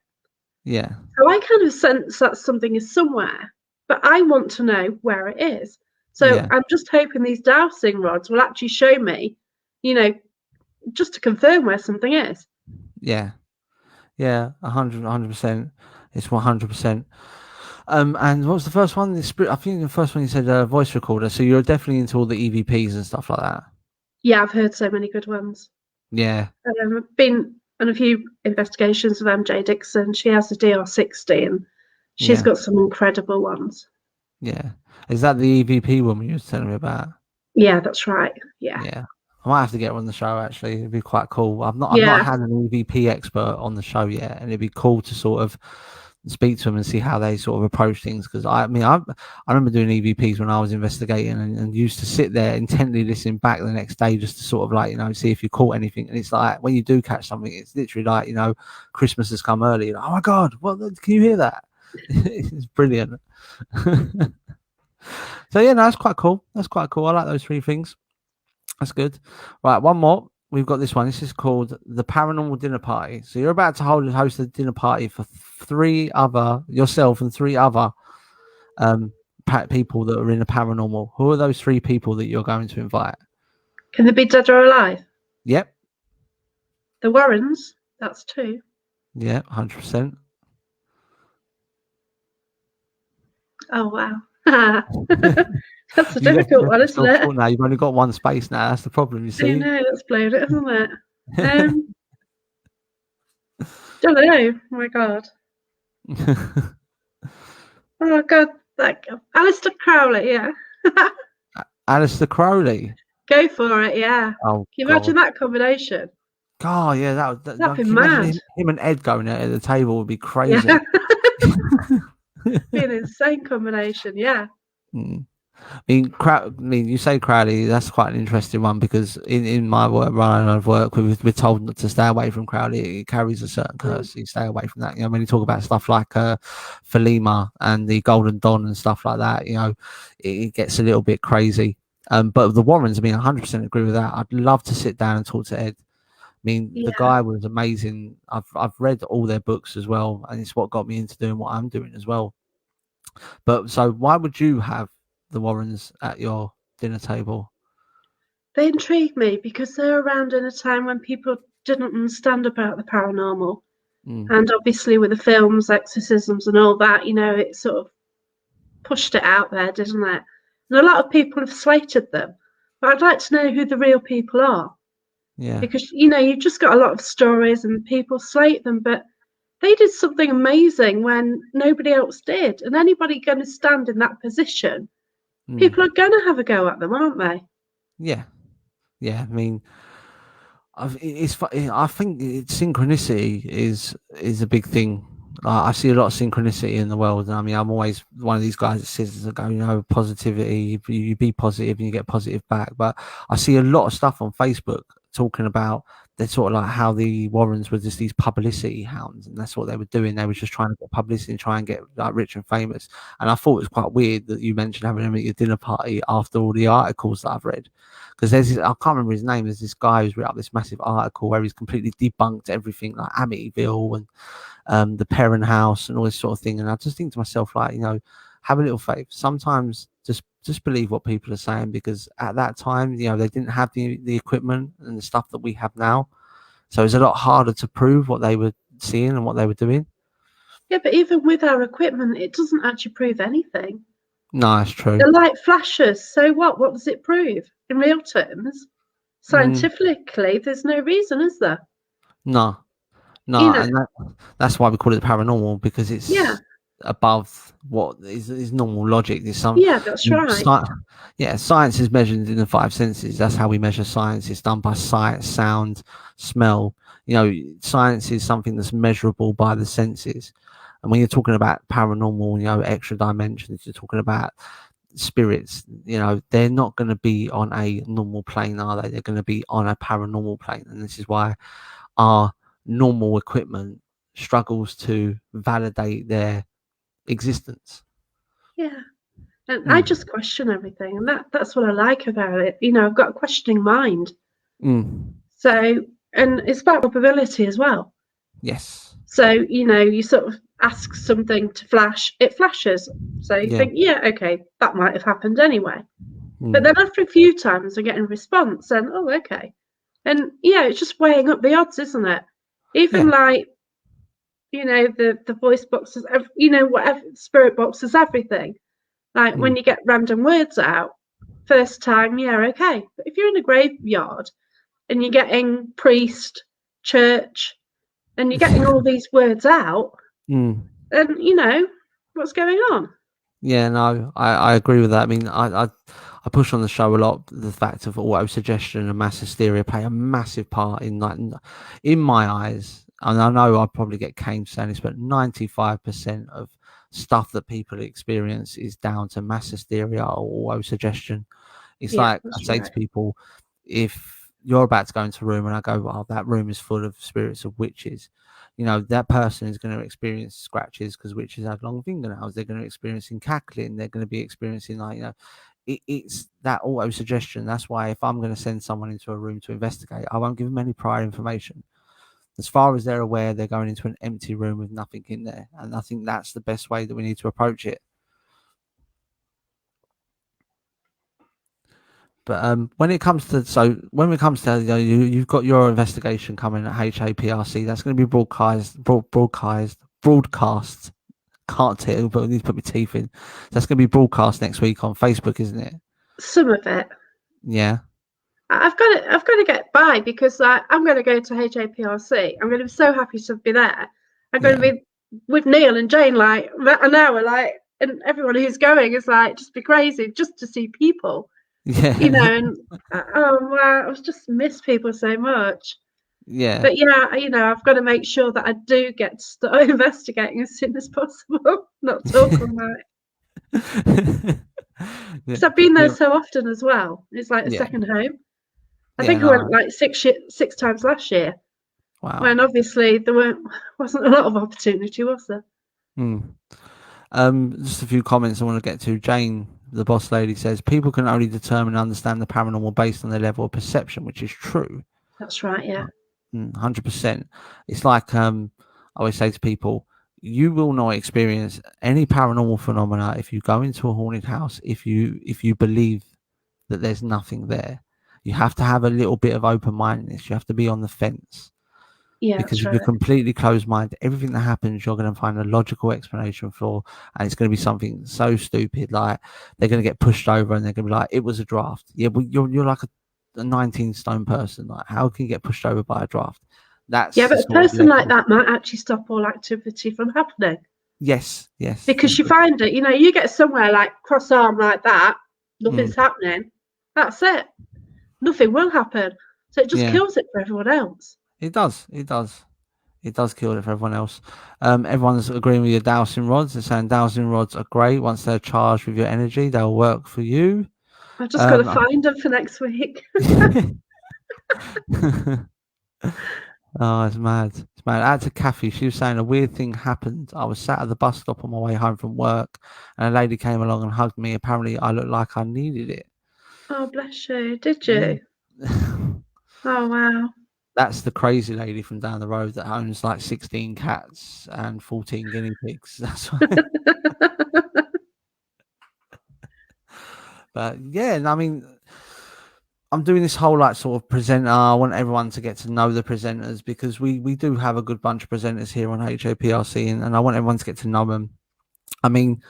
Yeah. So I kind of sense that something is somewhere, but I want to know where it is. So I'm just hoping these dowsing rods will actually show me, just to confirm where something is. Yeah. Yeah, 100%. It's 100%. And what was the first one? I think the first one you said voice recorder. So you're definitely into all the EVPs and stuff like that. Yeah, I've heard so many good ones. Yeah. I've been on a few investigations with Jaqueline Dixon. She has a DR60, and she's got some incredible ones. Yeah. Is that the EVP woman you were telling me about? Yeah, that's right. Yeah. Yeah. I might have to get her on the show, actually. It'd be quite cool. I've not had an EVP expert on the show yet, and it'd be cool to sort of speak to them and see how they sort of approach things. Because I remember doing EVPs when I was investigating, and used to sit there intently listening back the next day just to sort of see if you caught anything. And it's like when you do catch something, it's literally like Christmas has come early. Like, oh my god, what can you hear that? It's brilliant. So yeah, no, that's quite cool. That's quite cool. I like those 3 things. That's good. Right, one more. We've got this one. This is called the Paranormal Dinner Party. So you're about to host a dinner party for yourself and 3 other people that are in the paranormal. Who are those 3 people that you're going to invite? Can they be dead or alive? Yep. The Warrens, that's 2. Yeah, 100%. Oh, wow. That's a difficult one, isn't it? Now you've only got 1 space now. That's the problem, you see. I know, that's blown it, isn't it? Don't know. Oh, my God. Oh, God. Like, Alistair Crowley, yeah. Alistair Crowley. Go for it, yeah. Oh, Can you God. imagine that combination? God, yeah, That'd be can you imagine mad. him and Ed going out at the table would be crazy. Yeah. Be an insane combination, yeah. I mean, you say Crowley, that's quite an interesting one because in my work, Ryan and I've worked with, we're told not to stay away from Crowley. It carries a certain curse. You stay away from that. You know, when you talk about stuff like Philema and the Golden Dawn and stuff like that, you know, it gets a little bit crazy. But the Warrens, I mean, 100% agree with that. I'd love to sit down and talk to Ed. I mean, the guy was amazing. I've read all their books as well, and it's what got me into doing what I'm doing as well. But so, why would you have the Warrens at your dinner table? They intrigue me because they're around in a time when people didn't understand about the paranormal. And obviously with the films, exorcisms and all that, you know, it sort of pushed it out there, didn't it? And a lot of people have slated them. But I'd like to know who the real people are. Yeah. Because, you know, you've just got a lot of stories and people slate them, but they did something amazing when nobody else did. And anybody going to stand in that position, people are going to have a go at them, aren't they? Yeah. Yeah. I mean, I think synchronicity is a big thing. I see a lot of synchronicity in the world. And I mean, I'm always one of these guys that says, you know, positivity, you be positive and you get positive back. But I see a lot of stuff on Facebook talking about they're sort of like how the Warrens were just these publicity hounds, and that's what they were doing. They were just trying to get publicity and try and get like rich and famous. And I thought it was quite weird that you mentioned having them at your dinner party after all the articles that I've read. Because there's this, I can't remember his name. There's this guy who's written up this massive article where he's completely debunked everything like Amityville and the Perrin House and all this sort of thing. And I just think to myself, like, you know, have a little faith. Sometimes just believe what people are saying, because at that time, you know, they didn't have the equipment and the stuff that we have now. So it's a lot harder to prove what they were seeing and what they were doing. Yeah, but even with our equipment, it doesn't actually prove anything. No, that's true. The light flashes, so what? What does it prove in real terms? Scientifically, there's no reason, is there? No, You know, and that's why we call it paranormal, because it's above what is normal logic. There's some that's right. Science is measured in the 5 senses. That's how we measure science. It's done by sight, sound, smell. You know, science is something that's measurable by the senses. And when you're talking about paranormal, you know, extra dimensions, you're talking about spirits, you know, they're not going to be on a normal plane, are they? They're going to be on a paranormal plane. And this is why our normal equipment struggles to validate their existence. Yeah. And I just question everything, and that's what I like about it. You know, I've got a questioning mind. So, and it's about probability as well. Yes. So, you know, you sort of ask something to flash, it flashes. So you think, okay, that might have happened anyway. But then after a few times, I get a response, and okay. And it's just weighing up the odds, isn't it? Even like, you know, the voice boxes, you know, whatever, spirit boxes, everything. Like when you get random words out, first time, okay. But if you're in a graveyard and you're getting priest, church, and you're getting all these words out, then, you know, what's going on? Yeah, no, I agree with that. I mean, I push on the show a lot the fact of auto-suggestion and mass hysteria play a massive part in, like, in my eyes, and I know I probably get caned saying this, but 95% of stuff that people experience is down to mass hysteria or auto-suggestion. It's like I say to people, if you're about to go into a room and I go, well, that room is full of spirits of witches, you know, that person is going to experience scratches because witches have long fingernails. They're going to experience cackling. They're going to be experiencing, like, you know, it's that auto suggestion. That's why if I'm going to send someone into a room to investigate, I won't give them any prior information. As far as they're aware, they're going into an empty room with nothing in there. And I think that's the best way that we need to approach it. But when it comes to you've got your investigation coming at HAPRC. That's going to be broadcast. Can't tell, but I need to put my teeth in. That's going to be broadcast next week on Facebook, isn't it? Some of it. Yeah. I've got to get by because I'm going to go to HAPRC. I'm going to be so happy to be there. I'm going to be with Neil and Jane like an hour, like, and everyone who's going is like just be crazy just to see people. Yeah. You know, and oh wow, I just miss people so much. Yeah. But yeah, you know, I've got to make sure that I do get to start investigating as soon as possible. Not talk all night. Because I've been there so often as well. It's like a second home. I think I went like six times last year. Wow. When obviously there wasn't a lot of opportunity, was there? Just a few comments I want to get to. Jane, the boss lady, says people can only determine and understand the paranormal based on their level of perception, which is true. That's right, yeah. 100%. It's like I always say to people, you will not experience any paranormal phenomena if you go into a haunted house if you believe that there's nothing there. You have to have a little bit of open-mindedness. You have to be on the fence. Yeah, because if you're completely closed-minded, everything that happens, you're going to find a logical explanation for, and it's going to be something so stupid, like they're going to get pushed over and they're going to be like, "It was a draft." Yeah, but you're like a 19 stone person. Like, how can you get pushed over by a draft? That's but a person like that might actually stop all activity from happening. Yes. Because you find it, you know, you get somewhere like cross arm like that, nothing's happening. That's it. Nothing will happen. So it just kills it for everyone else. It does kill it for everyone else. Everyone's agreeing with your dowsing rods. They're saying dowsing rods are great. Once they're charged with your energy, they'll work for you. I've just got to find them for next week. Oh, it's mad. Out to Kathy, she was saying a weird thing happened. I was sat at the bus stop on my way home from work and a lady came along and hugged me. Apparently I looked like I needed it. Oh, bless you. Did you? Oh, wow. That's the crazy lady from down the road that owns like 16 cats and 14 guinea pigs. That's what... But yeah, I mean, I'm doing this whole like sort of presenter. I want everyone to get to know the presenters because we do have a good bunch of presenters here on HAPRC, and I want everyone to get to know them. I mean,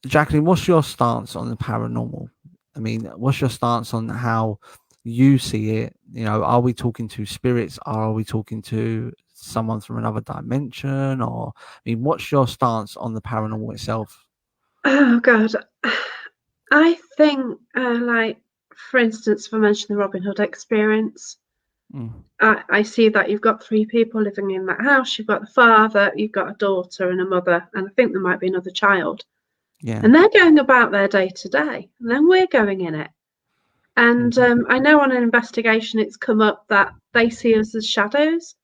Jaqueline, what's your stance on the paranormal? I mean, what's your stance on how you see it? You know, are we talking to spirits? Are we talking to someone from another dimension? Or, I mean, what's your stance on the paranormal itself? Oh, God. I think, like, for instance, if I mention the Robin Hood experience, I see that you've got 3 people living in that house. You've got the father, you've got a daughter and a mother, and I think there might be another child. Yeah. And they're going about their day to day, and then we're going in it. And I know on an investigation it's come up that they see us as shadows.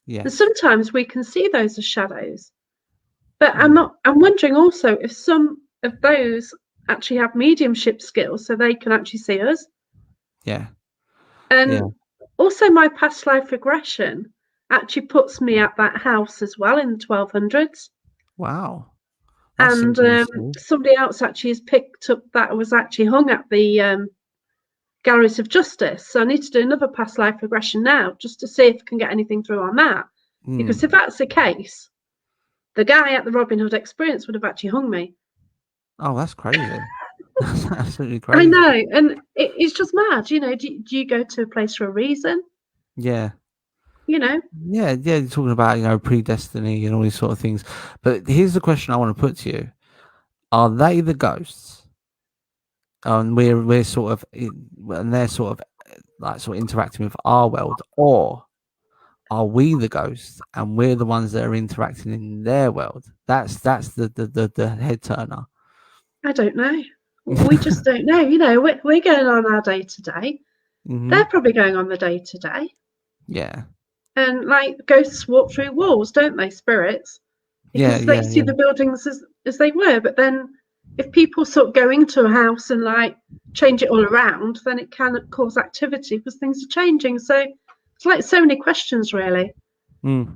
Yeah. And sometimes we can see those as shadows. But I'm wondering also if some of those actually have mediumship skills so they can actually see us. Yeah. And also my past life regression actually puts me at that house as well in the 1200s. Wow. And somebody else actually has picked up that was actually hung at the Galleries of Justice. So I need to do another past life regression now just to see if I can get anything through on that. Because if that's the case, the guy at the Robin Hood experience would have actually hung me. Oh, that's crazy. That's absolutely crazy. I know. And it's just mad. You know, do you go to a place for a reason? Yeah. You know? Yeah. You're talking about, you know, predestiny and all these sort of things. But here's the question I want to put to you. Are they the ghosts? And we're sort of, and they're sort of like sort of interacting with our world, or are we the ghosts and we're the ones that are interacting in their world? That's the head turner. I don't know. We just don't know. You know, we're going on our day to day. They're probably going on the day to day. Yeah. And like ghosts walk through walls, don't they? Spirits. Because they see the buildings as they were. But then if people sort of go into a house and like change it all around, then it can cause activity because things are changing. So it's like so many questions, really. Yeah,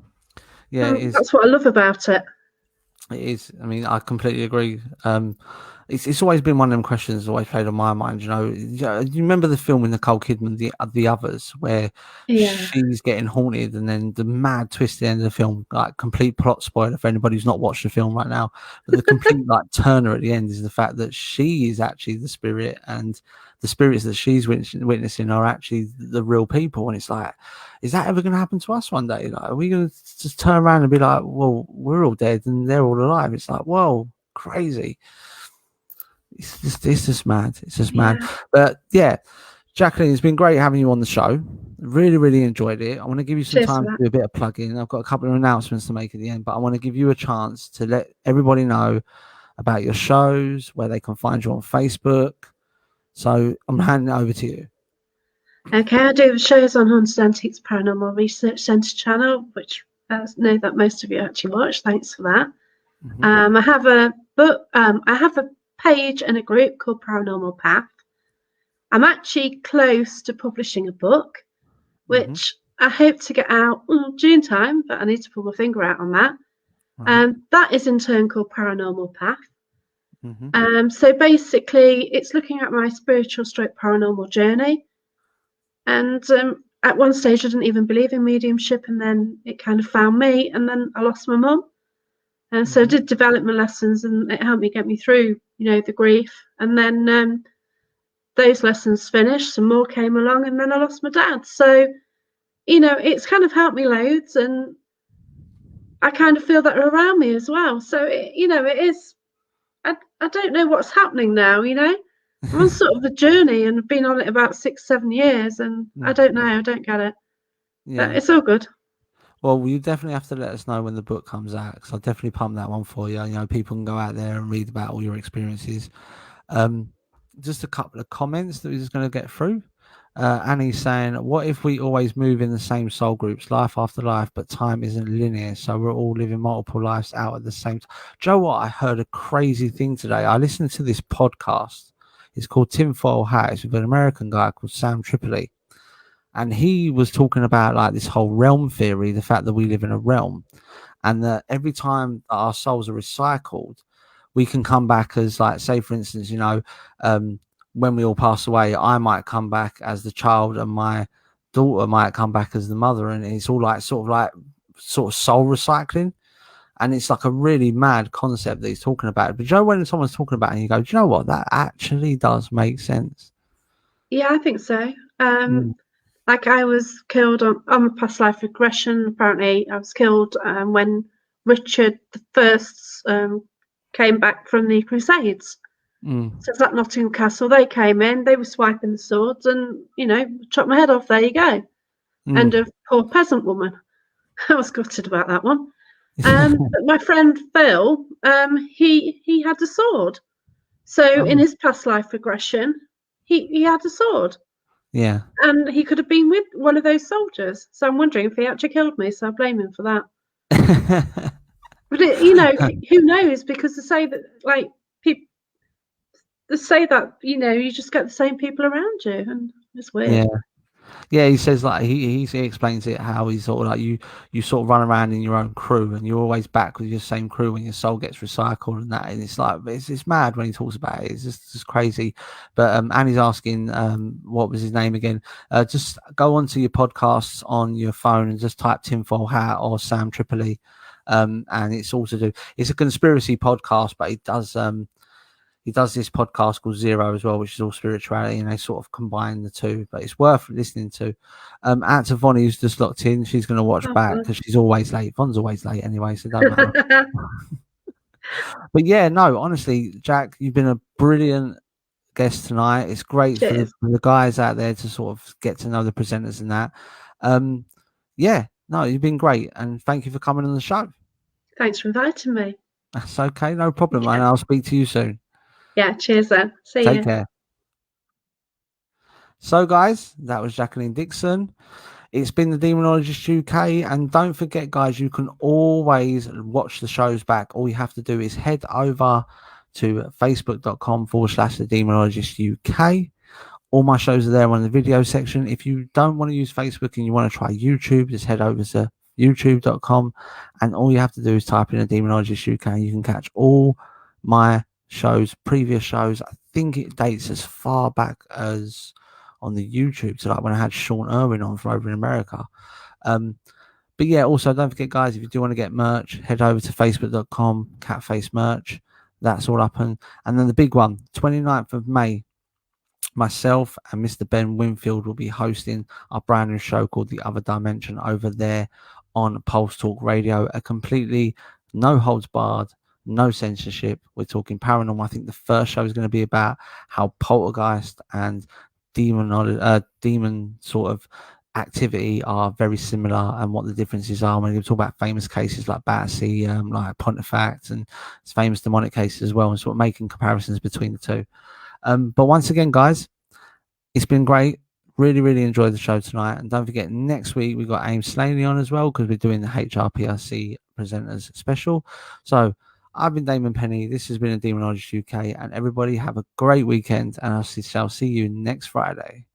that's what I love about it. It is. I mean, I completely agree. it's always been one of them questions that's always played on my mind. You remember the film with Nicole Kidman, the Others, where Yeah. she's getting haunted, and then the mad twist at the end of the film, like complete plot spoiler for anybody who's not watched the film right now. But the complete like turner at the end is the fact that she is actually the spirit, and the spirits that she's witnessing are actually the real people. And it's like, is that ever going to happen to us one day? Like, are we going to just turn around and be like, well, we're all dead and they're all alive? It's like, whoa, crazy. It's just mad. It's just mad. But yeah, Jaqueline, it's been great having you on the show. Really, really enjoyed it. I want to give you some time to do a bit of plugging. I've got a couple of announcements to make at the end, but I want to give you a chance to let everybody know about your shows, where they can find you on Facebook. So I'm handing it over to you. Okay, I do shows on Haunted Antiques Paranormal Research Centre channel, which I know that most of you actually watch. Thanks for that. Mm-hmm. I have a book. I have a page and a group called Paranormal Path. I'm actually close to publishing a book, which I hope to get out June time, but I need to pull my finger out on that. That is in turn called Paranormal Path. So basically, it's looking at my spiritual stroke paranormal journey. And at one stage, I didn't even believe in mediumship, and then it kind of found me, and then I lost my mum. And so I did development lessons, and it helped me get me through, the grief. And then those lessons finished, some more came along, and then I lost my dad. So, it's kind of helped me loads, and I kind of feel that around me as well. So, it is, I don't know what's happening now, I'm on sort of a journey and been on it about 6-7 years, and I don't know, I don't get it. Yeah. But it's all good. Well, you definitely have to let us know when the book comes out, because I'll definitely pump that one for you. People can go out there and read about all your experiences. Just a couple of comments that we're just going to get through. Annie's saying, what if we always move in the same soul groups, life after life, but time isn't linear, so we're all living multiple lives out at the same time? Do you know what? I heard a crazy thing today. I listened to this podcast. It's called Tinfoil Hat. It's with an American guy called Sam Tripoli. And he was talking about like this whole realm theory, the fact that we live in a realm, and that every time that our souls are recycled, we can come back as, like, say, for instance, when we all pass away, I might come back as the child and my daughter might come back as the mother. And it's all like sort of soul recycling. And it's like a really mad concept that he's talking about. But when someone's talking about it, and you go, do you know what? That actually does make sense. Yeah, I think so. Like, I was killed on a past life regression. Apparently, I was killed when Richard I came back from the Crusades. So it's like Nottingham Castle. They came in, they were swiping the swords, and chopped my head off. There you go. And a poor peasant woman. I was gutted about that one. But my friend Phil, he had a sword. So in his past life regression, he had a sword. Yeah. And he could have been with one of those soldiers. So I'm wondering if he actually killed me. So I blame him for that. But who knows? Because they say that, like, people, they say that you just get the same people around you, and it's weird. Yeah, he says, like, he explains it how he's sort of like you sort of run around in your own crew, and you're always back with your same crew when your soul gets recycled and that. And it's like it's mad when he talks about it. It's just crazy. But Annie's asking, what was his name again? Just go onto your podcasts on your phone and just type Tinfoil Hat or Sam Tripoli, and it's all to do. It's a conspiracy podcast, but he does this podcast called Zero as well, which is all spirituality, and they sort of combine the two. But it's worth listening to. Out to Vonnie, who's just locked in. She's going to watch back because she's always late. Von's always late anyway, so don't matter. But yeah, no, honestly, Jack, you've been a brilliant guest tonight. It's great for the guys out there to sort of get to know the presenters and that. Yeah, no, you've been great, and thank you for coming on the show. Thanks for inviting me. That's okay, no problem, and I'll speak to you soon. Yeah, cheers then. See you. Take care. So, guys, that was Jaqueline Dixon. It's been the Demonologist UK, and don't forget, guys, you can always watch the shows back. All you have to do is head over to facebook.com/the Demonologist UK. All my shows are there on the video section. If you don't want to use Facebook and you want to try YouTube, just head over to youtube.com, and all you have to do is type in the Demonologist UK, and you can catch all my shows, previous shows. I think it dates as far back as on the YouTube, so like when I had Sean Irwin on from over in America. But yeah, also don't forget, guys, if you do want to get merch, head over to facebook.com, catface merch. That's all up. And then the big one, 29th of May, myself and Mr. Ben Winfield will be hosting our brand new show called The Other Dimension over there on Pulse Talk Radio. A completely no holds barred, no censorship. We're talking paranormal. I think the first show is going to be about how poltergeist and demon sort of activity are very similar and what the differences are. When we talk about famous cases like Battersea, like Pontefract, and it's famous demonic cases as well, and sort of making comparisons between the two. But once again, guys, it's been great. Really, really enjoyed the show tonight. And don't forget, next week we've got Ames Slaney on as well, because we're doing the HRPRC presenters special. So I've been Damon Penny. This has been a Demonologist UK, and everybody have a great weekend, and I'll see you next Friday.